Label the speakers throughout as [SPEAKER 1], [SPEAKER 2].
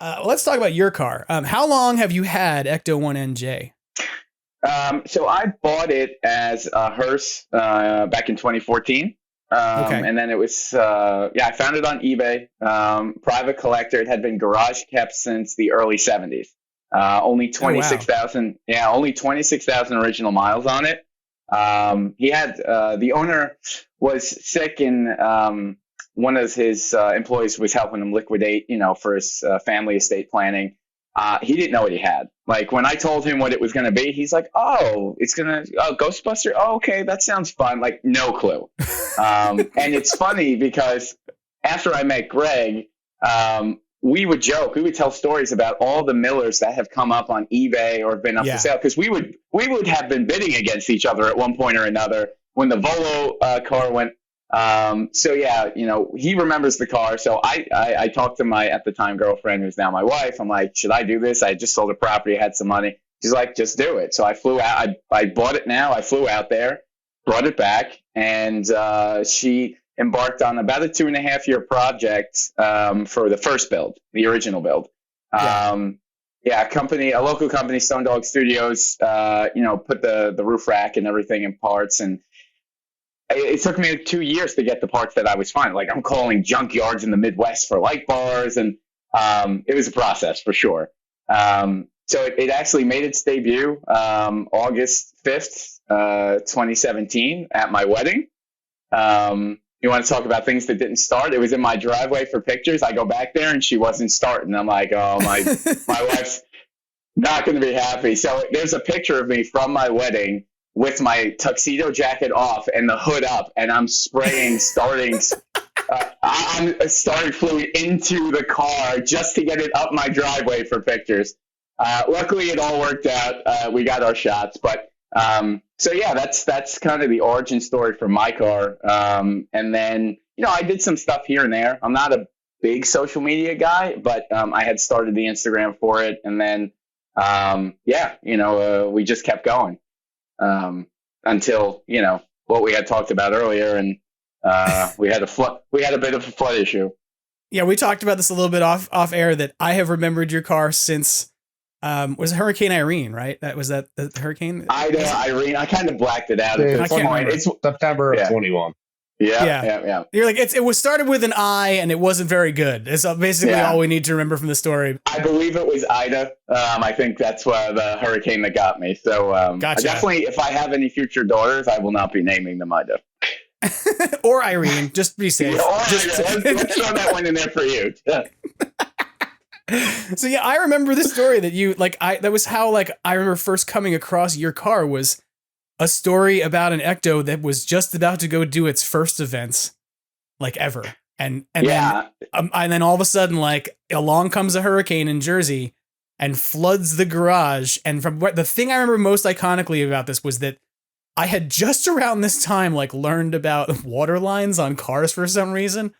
[SPEAKER 1] Let's talk about your car. How long have you had Ecto-1NJ?
[SPEAKER 2] So I bought it as a hearse back in 2014.
[SPEAKER 1] Okay.
[SPEAKER 2] And then it was, I found it on eBay. Private collector. It had been garage kept since the early 70s. Only
[SPEAKER 1] Oh, wow.
[SPEAKER 2] 26,000. Yeah, only 26,000 original miles on it. He had the owner was sick, and one of his employees was helping him liquidate, for his family estate planning. He didn't know what he had. Like when I told him what it was going to be, he's like, "Oh, it's gonna Ghostbuster. Oh, okay, that sounds fun." Like no clue. And it's funny because after I met Greg, we would joke, we would tell stories about all the Millers that have come up on eBay or been up for
[SPEAKER 1] Yeah.
[SPEAKER 2] sale, because we would have been bidding against each other at one point or another when the Volo car went. So yeah, he remembers the car. So I talked to my, at the time, girlfriend, who's now my wife. I'm like, should I do this? I just sold a property, had some money. She's like, just do it. So I flew out. I bought it now. I flew out there, brought it back, and she embarked on about a 2.5 year project for the first build, the original build.
[SPEAKER 1] Yeah.
[SPEAKER 2] A local company, Stone Dog Studios, put the roof rack and everything in parts, and it took me 2 years to get the parts that I was finding. Like I'm calling junkyards in the Midwest for light bars, and it was a process for sure. So it actually made its debut August 5th, 2017 at my wedding. You want to talk about things that didn't start? It was in my driveway for pictures. I go back there and she wasn't starting. I'm like, oh, my wife's not going to be happy. So there's a picture of me from my wedding with my tuxedo jacket off and the hood up, and I'm spraying I'm starting fluid into the car just to get it up my driveway for pictures. Luckily, it all worked out. We got our shots, but so yeah, that's kind of the origin story for my car. And then I did some stuff here and there. I'm not a big social media guy, but I had started the Instagram for it, and then we just kept going until what we had talked about earlier, and we had a bit of a flood issue.
[SPEAKER 1] Yeah, we talked about this a little bit off air, that I have remembered your car since was it Hurricane Irene, right? That the hurricane?
[SPEAKER 2] Irene. I kind of blacked it out at this point. It's
[SPEAKER 3] September of 21.
[SPEAKER 2] Yeah.
[SPEAKER 1] You're like, it was started with an I, and it wasn't very good. It's basically all we need to remember from the story.
[SPEAKER 2] I believe it was Ida. I think that's the hurricane that got me. So
[SPEAKER 1] gotcha.
[SPEAKER 2] Definitely, if I have any future daughters, I will not be naming them Ida.
[SPEAKER 1] Or Irene, just be safe.
[SPEAKER 2] Let's throw that one in there for you.
[SPEAKER 1] So yeah, I remember this story that you that was how I remember first coming across your car was a story about an Ecto that was just about to go do its first events ever. And then all of a sudden, along comes a hurricane in Jersey and floods the garage. And from the thing I remember most iconically about this was that I had just around this time learned about water lines on cars for some reason.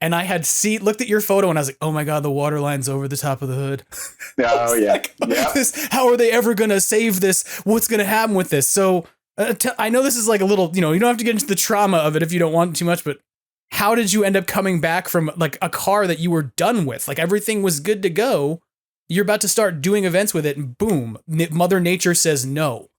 [SPEAKER 1] And I had looked at your photo and I was like, oh my God, the water line's over the top of the hood.
[SPEAKER 2] Oh yeah.
[SPEAKER 1] How are they ever going to save this? What's going to happen with this? So I know this is a little, you don't have to get into the trauma of it if you don't want too much, but how did you end up coming back from a car that you were done with? Everything was good to go. You're about to start doing events with it, and boom, Mother Nature says no.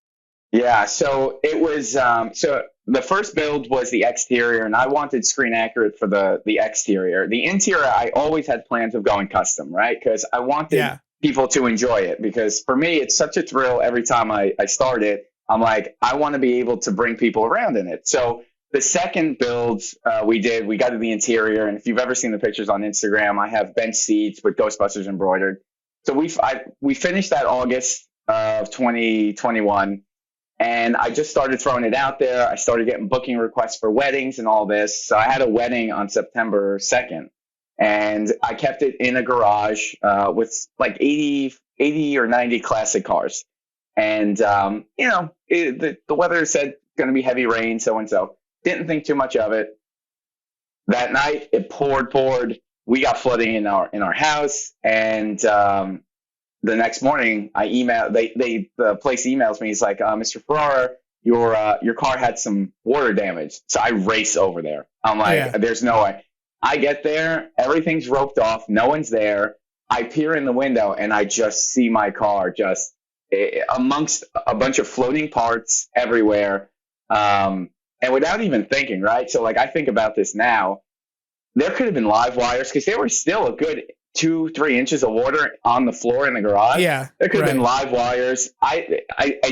[SPEAKER 2] Yeah, so it was so the first build was the exterior, and I wanted screen accurate for the exterior. The interior, I always had plans of going custom, right? Because I wanted people to enjoy it. Because for me, it's such a thrill every time I start it. I'm like, I want to be able to bring people around in it. So the second build we got to the interior, and if you've ever seen the pictures on Instagram, I have bench seats with Ghostbusters embroidered. So we finished that August of 2021. And I just started throwing it out there. I started getting booking requests for weddings and all this. So I had a wedding on September 2nd, and I kept it in a garage with 80 or 90 classic cars. And, the weather said going to be heavy rain, so-and-so. Didn't think too much of it. That night, it poured. We got flooding in our house, and the next morning, I emailed. The place emails me. He's like, "Mr. Ferrara, your car had some water damage." So I race over there. I'm like, "There's no way." I get there, everything's roped off, no one's there. I peer in the window and I just see my car just amongst a bunch of floating parts everywhere. And without even thinking, right? So like I think about this now, there could have been live wires because there was still a good 2-3 inches of water on the floor in the garage.
[SPEAKER 1] Yeah,
[SPEAKER 2] There could have been
[SPEAKER 1] right.
[SPEAKER 2] live wires. I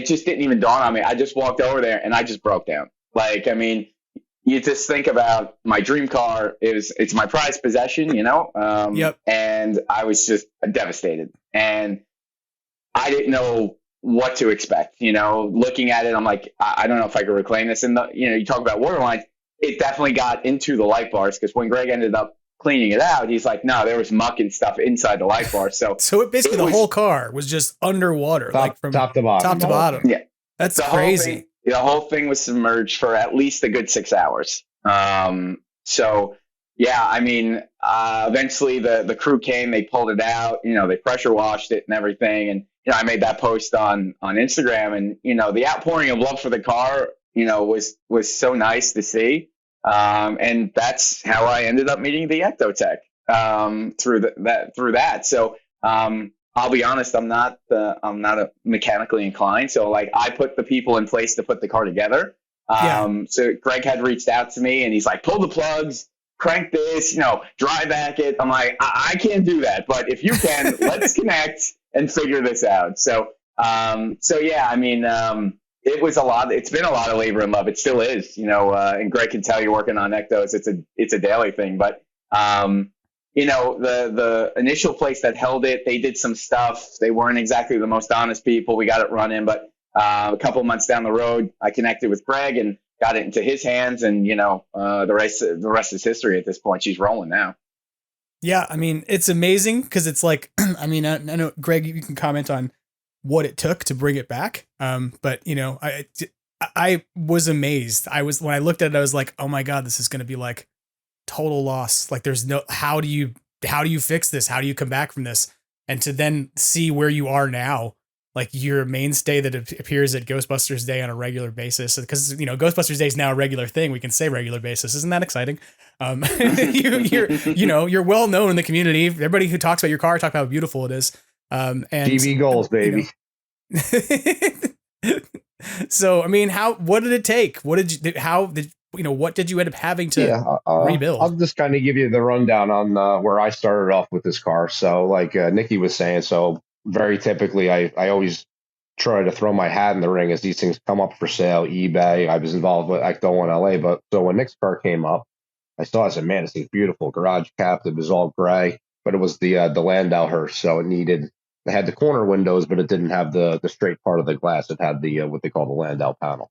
[SPEAKER 2] just didn't even dawn on me. I just walked over there and I just broke down. Like, I mean, you just think about my dream car. It's my prized possession, you know?
[SPEAKER 1] Yep.
[SPEAKER 2] And I was just devastated. And I didn't know what to expect. You know, looking at it, I'm like, I don't know if I could reclaim this. And you talk about water lines. It definitely got into the light bars because when Greg ended up cleaning it out, he's like, no, there was muck and stuff inside the light bar. So
[SPEAKER 1] So it basically the whole car was just underwater, like from
[SPEAKER 3] top to bottom.
[SPEAKER 1] top to bottom.
[SPEAKER 2] Yeah,
[SPEAKER 1] That's
[SPEAKER 2] the
[SPEAKER 1] crazy.
[SPEAKER 2] The whole thing was submerged for at least a good 6 hours. So yeah, I mean, eventually the crew came, they pulled it out, they pressure washed it and everything. And, I made that post on Instagram, and, the outpouring of love for the car, was so nice to see. And that's how I ended up meeting the EctoTech, through that. So, I'll be honest, I'm not a mechanically inclined. So like I put the people in place to put the car together. So Greg had reached out to me and he's like, pull the plugs, crank this, dry back it. I'm like, I can't do that, but if you can, let's connect and figure this out. So yeah, I mean, it was it's been a lot of labor and love. It still is, and Greg can tell you working on Ectos, it's a daily thing, but, the initial place that held it, they did some stuff. They weren't exactly the most honest people. We got it running, but a couple of months down the road, I connected with Greg and got it into his hands, and the rest is history at this point. She's rolling now.
[SPEAKER 1] Yeah, I mean, it's amazing because it's like, I mean, I know, Greg, you can comment on what it took to bring it back. But I was amazed. When I looked at it, I was like, oh my God, this is going to be like total loss. Like there's no, how do you fix this? How do you come back from this? And to then see where you are now, like you're a mainstay that appears at Ghostbusters Day on a regular basis, because Ghostbusters Day is now a regular thing. We can say regular basis. Isn't that exciting? You're well known in the community. Everybody who talks about your car talk about how beautiful it is. And
[SPEAKER 3] TV goals, baby.
[SPEAKER 1] So I mean, what did it take? What did you end up having to rebuild?
[SPEAKER 3] I'll just kind of give you the rundown on where I started off with this car. So like Nikki was saying, so very typically I always try to throw my hat in the ring as these things come up for sale, eBay. I was involved with Ecto-1NJ, but so when Nick's car came up, I saw it, I said, man, this thing's beautiful. Garage capped, it was all gray, but it was the Landau hearse, so it had the corner windows, but it didn't have the straight part of the glass. It had the what they call the Landau panel.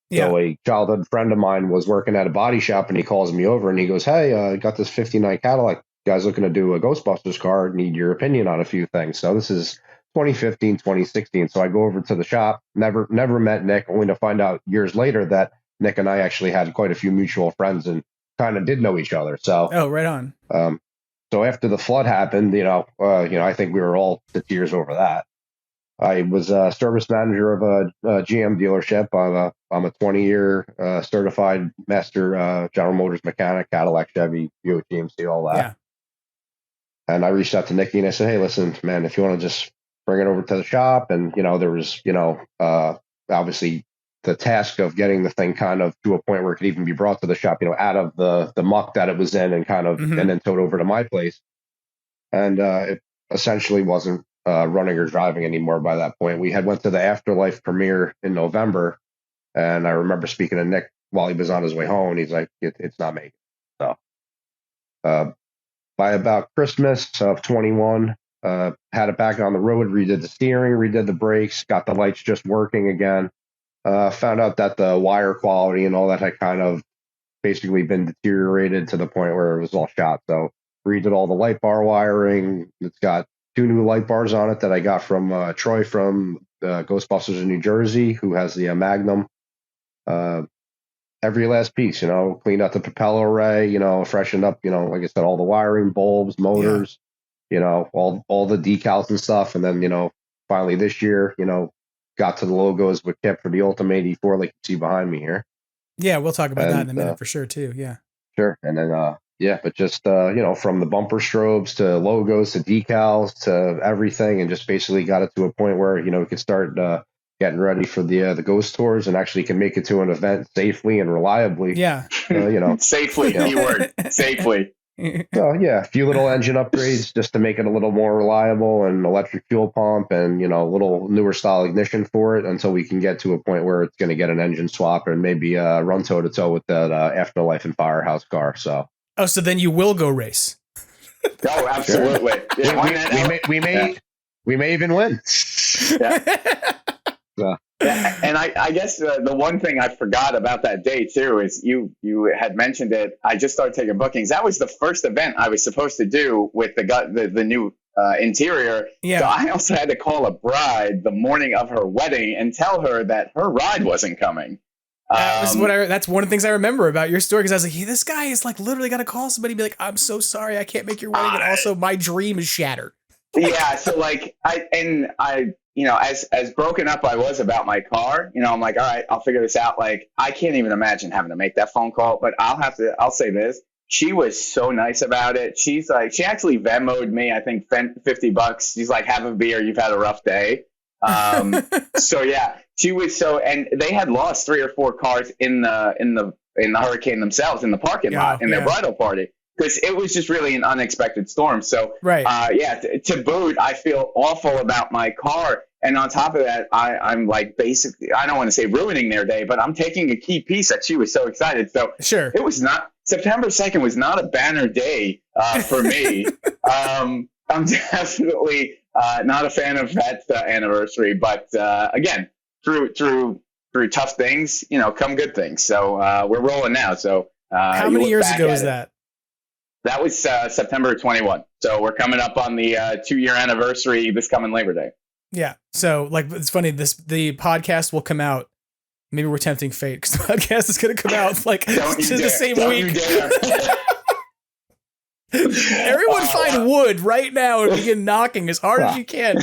[SPEAKER 3] Yeah. So a childhood friend of mine was working at a body shop, and he calls me over and he goes, hey, I got this 59 Cadillac. Guys looking to do a Ghostbusters car. Need your opinion on a few things. So this is 2015, 2016. So I go over to the shop, never met Nick, only to find out years later that Nick and I actually had quite a few mutual friends and kind of did know each other. So,
[SPEAKER 1] right on.
[SPEAKER 3] So after the flood happened, I think we were all to tears over that. I was a service manager of a GM dealership. I'm a 20-year certified master General Motors mechanic, Cadillac, Chevy, Buick, GMC, all that. Yeah. And I reached out to Nikki and I said, hey, listen, man, if you want to just bring it over to the shop. And, there was, obviously the task of getting the thing kind of to a point where it could even be brought to the shop, out of the muck that it was in and kind of, and then towed over to my place. And it essentially wasn't running or driving anymore by that point. We had went to the Afterlife premiere in November, and I remember speaking to Nick while he was on his way home, and he's like, it's not making it. So by about Christmas of 21, had it back on the road, redid the steering, redid the brakes, got the lights just working again. Found out that the wire quality and all that had kind of basically been deteriorated to the point where it was all shot. So redid all the light bar wiring. It's got 2 new light bars on it that I got from Troy from Ghostbusters in New Jersey, who has the Magnum. Every last piece, cleaned out the propeller array, freshened up, like I said, all the wiring, bulbs, motors, all the decals and stuff. And then, finally this year, got to the logos with Kip for the Ultimate 84, like you see behind me here.
[SPEAKER 1] Yeah, we'll talk about that in a minute for sure too. Yeah.
[SPEAKER 3] Sure. And then Yeah, but just from the bumper strobes to logos to decals to everything, and just basically got it to a point where we could start getting ready for the ghost tours and actually can make it to an event safely and reliably.
[SPEAKER 1] Yeah.
[SPEAKER 2] Safely, keyword, safely.
[SPEAKER 3] So yeah, a few little engine upgrades just to make it a little more reliable, and electric fuel pump, and a little newer style ignition for it until we can get to a point where it's going to get an engine swap and maybe run toe to toe with that Afterlife and Firehouse car. So.
[SPEAKER 1] Oh, so then you will go race?
[SPEAKER 2] Oh, absolutely.
[SPEAKER 3] Sure. Yeah, we may even win.
[SPEAKER 2] Yeah. Yeah. And I guess the one thing I forgot about that day too is you had mentioned it. I just started taking bookings. That was the first event I was supposed to do with the new interior.
[SPEAKER 1] Yeah.
[SPEAKER 2] So I also had to call a bride the morning of her wedding and tell her that her ride wasn't coming.
[SPEAKER 1] That's one of the things I remember about your story, because I was like, this guy is like literally got to call somebody and be like, I'm so sorry, I can't make your wedding, and also my dream is shattered.
[SPEAKER 2] Yeah, so like I as broken up I was about my car, I'm like, all right, I'll figure this out. Like, I can't even imagine having to make that phone call, but I'll say this. She was so nice about it. She's like, she actually Venmo'd me, I think $50. She's like, have a beer, you've had a rough day. So yeah, she was and they had lost 3 or 4 cars in the hurricane themselves in the parking lot in their bridal party, because it was just really an unexpected storm. So
[SPEAKER 1] right.
[SPEAKER 2] To boot, I feel awful about my car. And on top of that, I'm like, basically, I don't want to say ruining their day, but I'm taking a key piece that she was so excited. So
[SPEAKER 1] sure,
[SPEAKER 2] it was not, September 2nd was not a banner day for me. I'm definitely not a fan of that anniversary, but again, through tough things, come good things. So we're rolling now. So
[SPEAKER 1] how many years ago was that?
[SPEAKER 2] That was September 21. So we're coming up on the 2-year anniversary this coming Labor Day.
[SPEAKER 1] Yeah. So like, it's funny, the podcast will come out. Maybe we're tempting fate, because the podcast is going to come out like the same week. Everyone find wood right now and begin knocking as hard as you can.